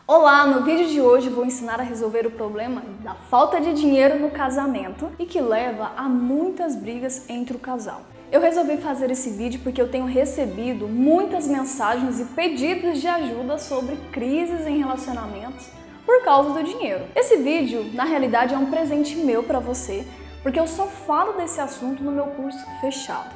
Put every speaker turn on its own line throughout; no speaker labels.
Olá, no vídeo de hoje vou ensinar a resolver o problema da falta de dinheiro no casamento e que leva a muitas brigas entre o casal. Eu resolvi fazer esse vídeo porque eu tenho recebido muitas mensagens e pedidos de ajuda sobre crises em relacionamentos por causa do dinheiro. Esse vídeo, na realidade, é um presente meu para você, porque eu só falo desse assunto no meu curso fechado.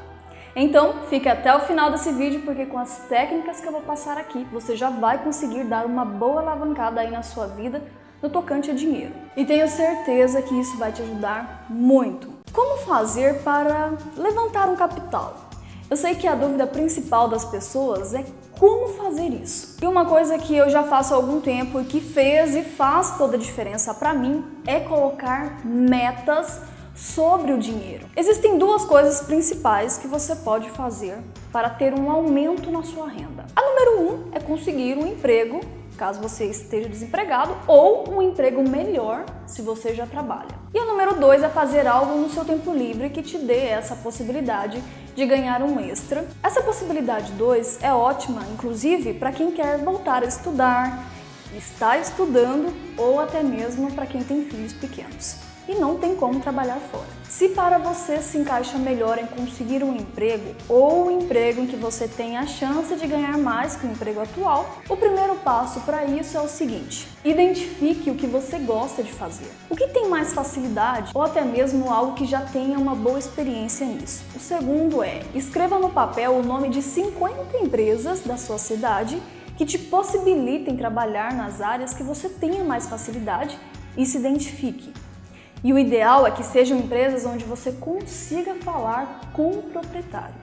Então, fique até o final desse vídeo, porque com as técnicas que eu vou passar aqui, você já vai conseguir dar uma boa alavancada aí na sua vida no tocante a dinheiro. E tenho certeza que isso vai te ajudar muito. Como fazer para levantar um capital? Eu sei que a dúvida principal das pessoas é como fazer isso. E uma coisa que eu já faço há algum tempo e que fez e faz toda a diferença para mim é colocar metas sobre o dinheiro. Existem duas coisas principais que você pode fazer para ter um aumento na sua renda. A número 1 é conseguir um emprego, caso você esteja desempregado, ou um emprego melhor se você já trabalha. E a número 2 é fazer algo no seu tempo livre que te dê essa possibilidade de ganhar um extra. Essa possibilidade 2 é ótima, inclusive, para quem quer voltar a estudar, está estudando ou até mesmo para quem tem filhos pequenos e não tem como trabalhar fora. Se para você se encaixa melhor em conseguir um emprego ou um emprego em que você tem a chance de ganhar mais que o emprego atual, o primeiro passo para isso é o seguinte: identifique o que você gosta de fazer, o que tem mais facilidade ou até mesmo algo que já tenha uma boa experiência nisso. O segundo é, escreva no papel o nome de 50 empresas da sua cidade que te possibilitem trabalhar nas áreas que você tenha mais facilidade e se identifique. E o ideal é que sejam empresas onde você consiga falar com o proprietário.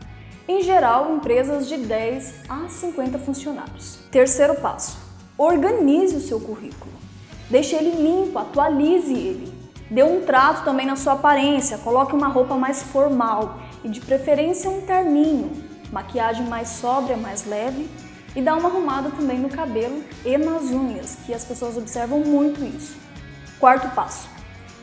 Em geral, empresas de 10 a 50 funcionários. Terceiro passo: organize o seu currículo. Deixe ele limpo, atualize ele. Dê um trato também na sua aparência, coloque uma roupa mais formal e de preferência um terninho, maquiagem mais sóbria, mais leve e dá uma arrumada também no cabelo e nas unhas, que as pessoas observam muito isso. Quarto passo: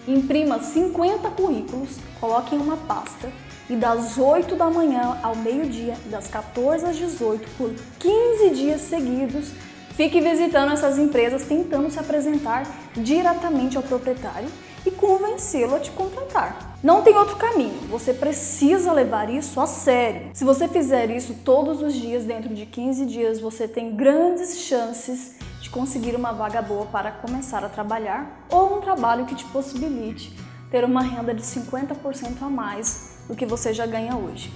imprima 50 currículos, coloque em uma pasta e das 8 da manhã ao meio-dia, das 14 às 18, por 15 dias seguidos, fique visitando essas empresas, tentando se apresentar diretamente ao proprietário e convencê-lo a te contratar. Não tem outro caminho, você precisa levar isso a sério. Se você fizer isso todos os dias, dentro de 15 dias, você tem grandes chances de conseguir uma vaga boa para começar a trabalhar ou um trabalho que te possibilite ter uma renda de 50% a mais do que você já ganha hoje.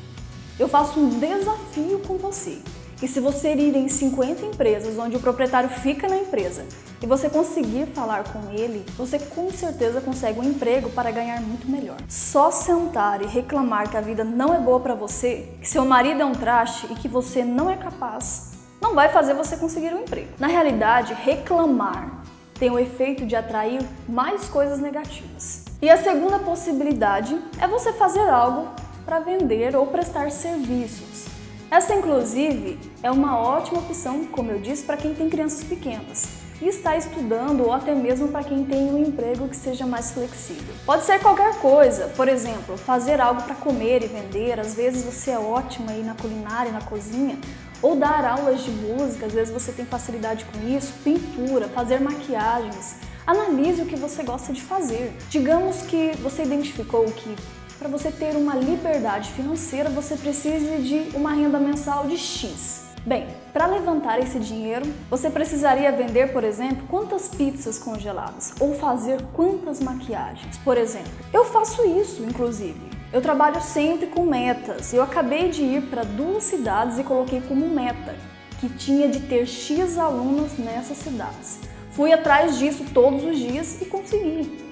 Eu faço um desafio com você. E se você ir em 50 empresas onde o proprietário fica na empresa e você conseguir falar com ele, você com certeza consegue um emprego para ganhar muito melhor. Só sentar e reclamar que a vida não é boa para você, que seu marido é um traste e que você não é capaz, não vai fazer você conseguir um emprego. Na realidade, reclamar tem o efeito de atrair mais coisas negativas. E a segunda possibilidade é você fazer algo para vender ou prestar serviços. Essa, inclusive, é uma ótima opção, como eu disse, para quem tem crianças pequenas e está estudando ou até mesmo para quem tem um emprego que seja mais flexível. Pode ser qualquer coisa, por exemplo, fazer algo para comer e vender. Às vezes você é ótima aí na culinária, na cozinha, ou dar aulas de música, às vezes você tem facilidade com isso, pintura, fazer maquiagens. Analise o que você gosta de fazer. Digamos que você identificou que para você ter uma liberdade financeira, você precisa de uma renda mensal de X. Bem, para levantar esse dinheiro, você precisaria vender, por exemplo, quantas pizzas congeladas ou fazer quantas maquiagens, por exemplo. Eu faço isso, inclusive. Eu trabalho sempre com metas. Eu acabei de ir para 2 cidades e coloquei como meta que tinha de ter X alunos nessas cidades. Fui atrás disso todos os dias e consegui.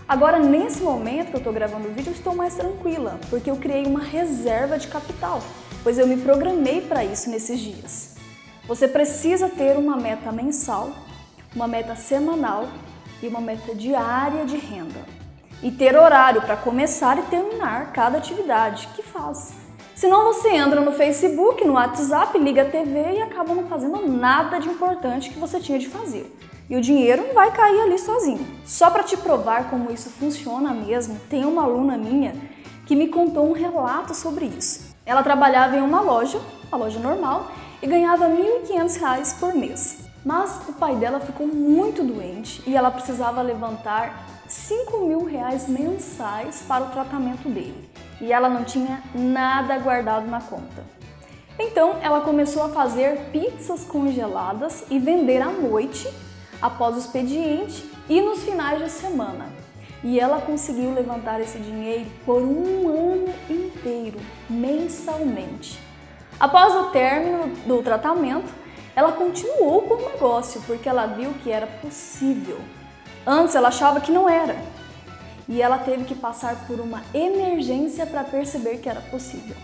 Agora, nesse momento que eu estou gravando o vídeo, eu estou mais tranquila, porque eu criei uma reserva de capital, pois eu me programei para isso nesses dias. Você precisa ter uma meta mensal, uma meta semanal e uma meta diária de renda. E ter horário para começar e terminar cada atividade que faz. Senão você entra no Facebook, no WhatsApp, liga a TV e acaba não fazendo nada de importante que você tinha de fazer. E o dinheiro vai cair ali sozinho. Só para te provar como isso funciona mesmo, tem uma aluna minha que me contou um relato sobre isso. Ela trabalhava em uma loja normal, e ganhava R$ 1.500 por mês. Mas o pai dela ficou muito doente e ela precisava levantar R$ 5.000 mensais para o tratamento dele. E ela não tinha nada guardado na conta. Então ela começou a fazer pizzas congeladas e vender à noite, após o expediente e nos finais de semana. E ela conseguiu levantar esse dinheiro por um ano inteiro, mensalmente. Após o término do tratamento, ela continuou com o negócio porque ela viu que era possível. Antes ela achava que não era. E ela teve que passar por uma emergência para perceber que era possível.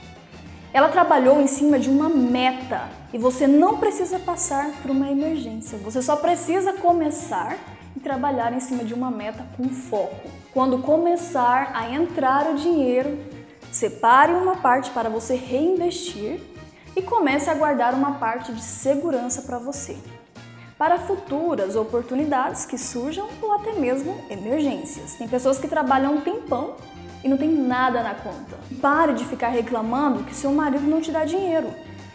Ela trabalhou em cima de uma meta e você não precisa passar por uma emergência. Você só precisa começar e trabalhar em cima de uma meta com foco. Quando começar a entrar o dinheiro, separe uma parte para você reinvestir e comece a guardar uma parte de segurança para você, para futuras oportunidades que surjam ou até mesmo emergências. Tem pessoas que trabalham um tempão e não tem nada na conta. Pare de ficar reclamando que seu marido não te dá dinheiro,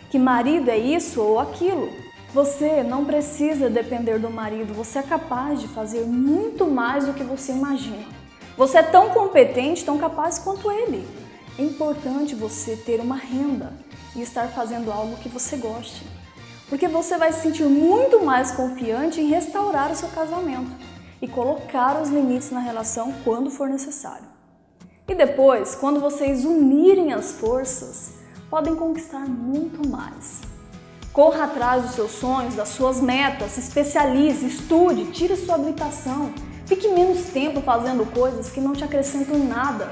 que marido é isso ou aquilo. Você não precisa depender do marido, você é capaz de fazer muito mais do que você imagina. Você é tão competente, tão capaz quanto ele. É importante você ter uma renda e estar fazendo algo que você goste, porque você vai se sentir muito mais confiante em restaurar o seu casamento e colocar os limites na relação quando for necessário. E depois, quando vocês unirem as forças, podem conquistar muito mais. Corra atrás dos seus sonhos, das suas metas, se especialize, estude, tire sua habilitação. Fique menos tempo fazendo coisas que não te acrescentam em nada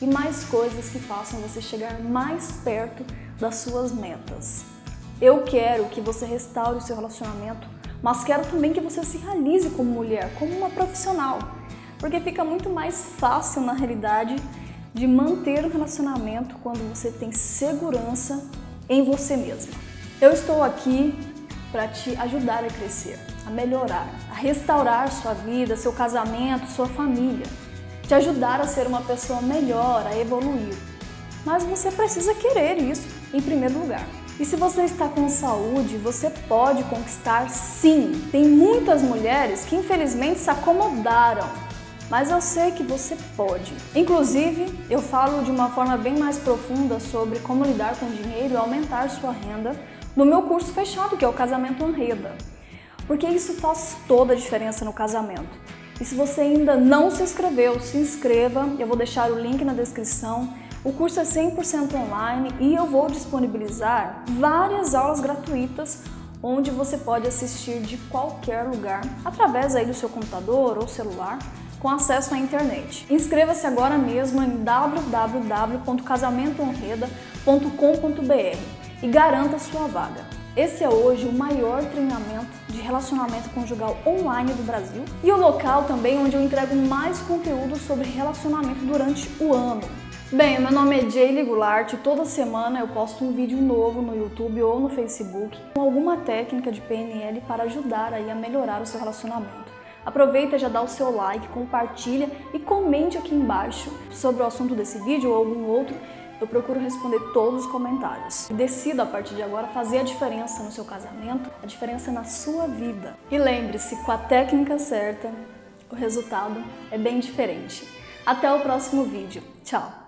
e mais coisas que façam você chegar mais perto das suas metas. Eu quero que você restaure o seu relacionamento, mas quero também que você se realize como mulher, como uma profissional, porque fica muito mais fácil na realidade de manter o relacionamento quando você tem segurança em você mesma. Eu estou aqui para te ajudar a crescer, a melhorar, a restaurar sua vida, seu casamento, sua família, te ajudar a ser uma pessoa melhor, a evoluir. Mas você precisa querer isso em primeiro lugar. E se você está com saúde, você pode conquistar sim. Tem muitas mulheres que infelizmente se acomodaram, mas eu sei que você pode. Inclusive, eu falo de uma forma bem mais profunda sobre como lidar com dinheiro e aumentar sua renda no meu curso fechado, que é o Casamento Honreda. Porque isso faz toda a diferença no casamento. E se você ainda não se inscreveu, se inscreva. Eu vou deixar o link na descrição. O curso é 100% online e eu vou disponibilizar várias aulas gratuitas onde você pode assistir de qualquer lugar, através aí do seu computador ou celular, com acesso à internet. Inscreva-se agora mesmo em www.casamentohonreda.com.br e garanta sua vaga. Esse é hoje o maior treinamento de relacionamento conjugal online do Brasil e o local também onde eu entrego mais conteúdo sobre relacionamento durante o ano. Bem, meu nome é Jaylee Goulart e toda semana eu posto um vídeo novo no YouTube ou no Facebook com alguma técnica de PNL para ajudar aí a melhorar o seu relacionamento. Aproveita e já dá o seu like, compartilha e comente aqui embaixo sobre o assunto desse vídeo ou algum outro. Eu procuro responder todos os comentários. Decida a partir de agora fazer a diferença no seu casamento, a diferença na sua vida. E lembre-se, com a técnica certa, o resultado é bem diferente. Até o próximo vídeo. Tchau!